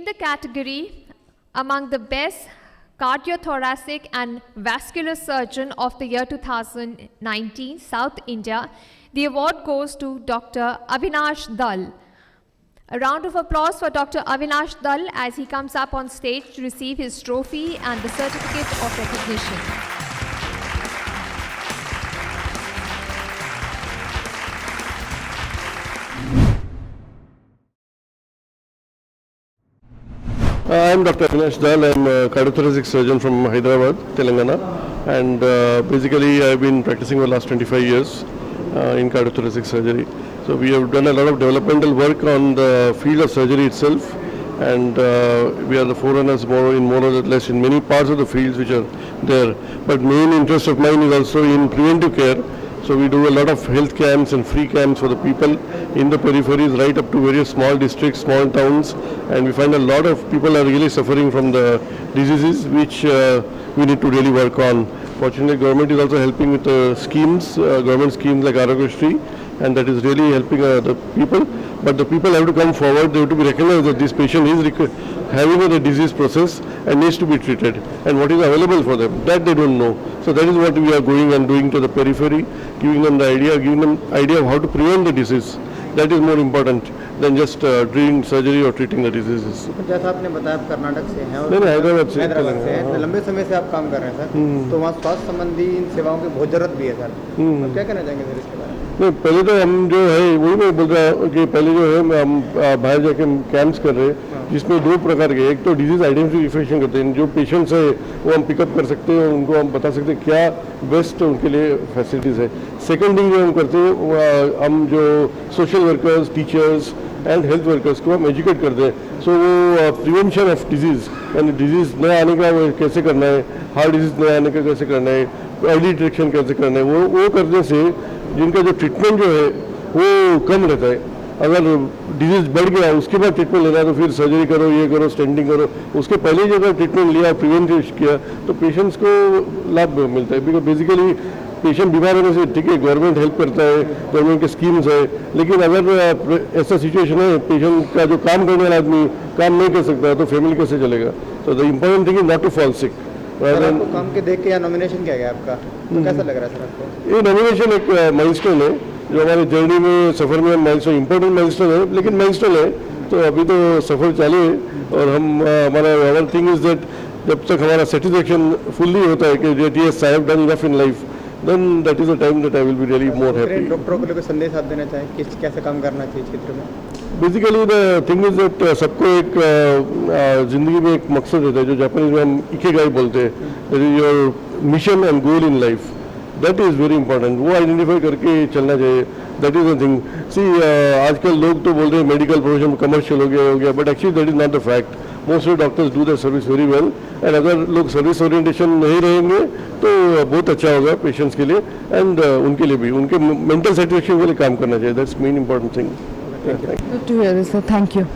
win the category among the best cardiothoracic and vascular surgeon of the year 2019, South India, the award goes to Dr. Avinash Dal. A round of applause for Dr. Avinash Dal as he comes up on stage to receive his trophy and the certificate of recognition. I'm Dr. Avinash Dal. I'm a cardiothoracic surgeon from Hyderabad, Telangana, and basically I've been practicing for the last 25 years in cardiothoracic surgery. So we have done a lot of developmental work on the field of surgery itself, and we are the forerunners more or less in many parts of the fields which are there. But main interest of mine is also in preventive care. So we do a lot of health camps and free camps for the people in the peripheries, right up to various small districts, small towns, and we find a lot of people are really suffering from the diseases which we need to really work on. Fortunately, government is also helping with schemes, government schemes like Arogyasri, and that is really helping the people. But the people have to come forward, they have to be recognized that this patient is having a disease process and needs to be treated, and what is available for them, that they don't know. So that is what we are going and doing to the periphery, giving them the idea, giving them idea of how to prevent the disease. That is more important than just doing surgery or treating the diseases. जैसा आपने बताया आप कर्नाटक से हैं और नहीं, हैदराबाद से हैं, तो लंबे समय से आप काम कर रहे हैं सर, तो वहाँ स्वास्थ्य संबंधी इन सेवाओं की बहुत जरूरत भी है सर, तो क्या कहना चाहेंगे सर इसके बारे में? नहीं, पहले तो हम जो है वही मैं बोल रहा हूँ कि पहले जो है हम बाहर जाके कैंप्स कर रहे हैं जिसमें दो प्रकार के, एक तो डिजीज आइडेंटिफिकेशन करते हैं, जो पेशेंट्स है वो हम पिकअप कर सकते हैं, उनको हम बता सकते हैं क्या बेस्ट उनके लिए फैसिलिटीज़ है। सेकेंड थिंग जो हम करते हैं हम जो social workers, teachers and health workers को हम एजुकेट करते हैं। सो वो प्रिवेंशन ऑफ डिजीज़, यानी डिजीज़ न आने का कैसे करना है, हार्ट डिजीज़ न आने का कैसे करना है, अर्ली डिटेक्शन कैसे करना है, वो करने से जिनका जो ट्रीटमेंट जो है वो कम रहता है। अगर डिजीज़ बढ़ गया उसके बाद ट्रीटमेंट लेना है तो फिर सर्जरी करो, ये करो, स्टेंटिंग करो, उसके पहले जो अगर ट्रीटमेंट लिया, प्रिवेंटिव किया तो पेशेंट्स को लाभ मिलता है। बिकॉज बेसिकली पेशेंट बीमार होने से ठीक है, गवर्नमेंट हेल्प करता है, गवर्नमेंट के स्कीम्स है, लेकिन अगर ऐसा सिचुएशन है पेशेंट का जो काम करने वाला आदमी काम नहीं कर सकता तो फैमिली कैसे चलेगा? तो the important thing is not to fall sick. आपको काम के देख के या नॉमिनेशन क्या गया आपका, तो कैसा लग रहा है सर आपको? ये नॉमिनेशन एक माइलस्टोन है जो हमारे जर्नी में, सफ़र में माइलस्टोन, इम्पोर्टेंट माइलस्टोन है, लेकिन माइलस्टोन है तो अभी तो सफ़र चालू है और हमारा थिंग इज दैट जब तक हमारा सेटिस्फेक्शन फुल्ली होता है कि that yes I have done enough in life, then that is the time that I will be really more happy. डॉक्टरों को लेकर संदेश आप देना चाहें कि कैसे काम करना चाहिए क्षेत्र में? Basically the thing is that सबको एक ज़िंदगी में एक मकसद रहता है जो जापानीज में हम इकिगाई बोलते हैं, that is your mission and goal in life, that is very important. वो आइडेंटिफाई करके चलना चाहिए, दैट इज़ द थिंग। सी आजकल लोग तो बोल रहे हैं मेडिकल प्रोफेशन कमर्शियल हो गया, but actually that is not the fact. Most of doctors do the service very well, and अगर लोग सर्विस ओरिएंटेशन नहीं रहेंगे तो बहुत अच्छा होगा पेशेंट्स के लिए एंड उनके लिए भी, उनके मेंटल सेटिस्फेक्शन के लिए काम करना चाहिए। That's main important thing. Good to hear this, sir. Thank you.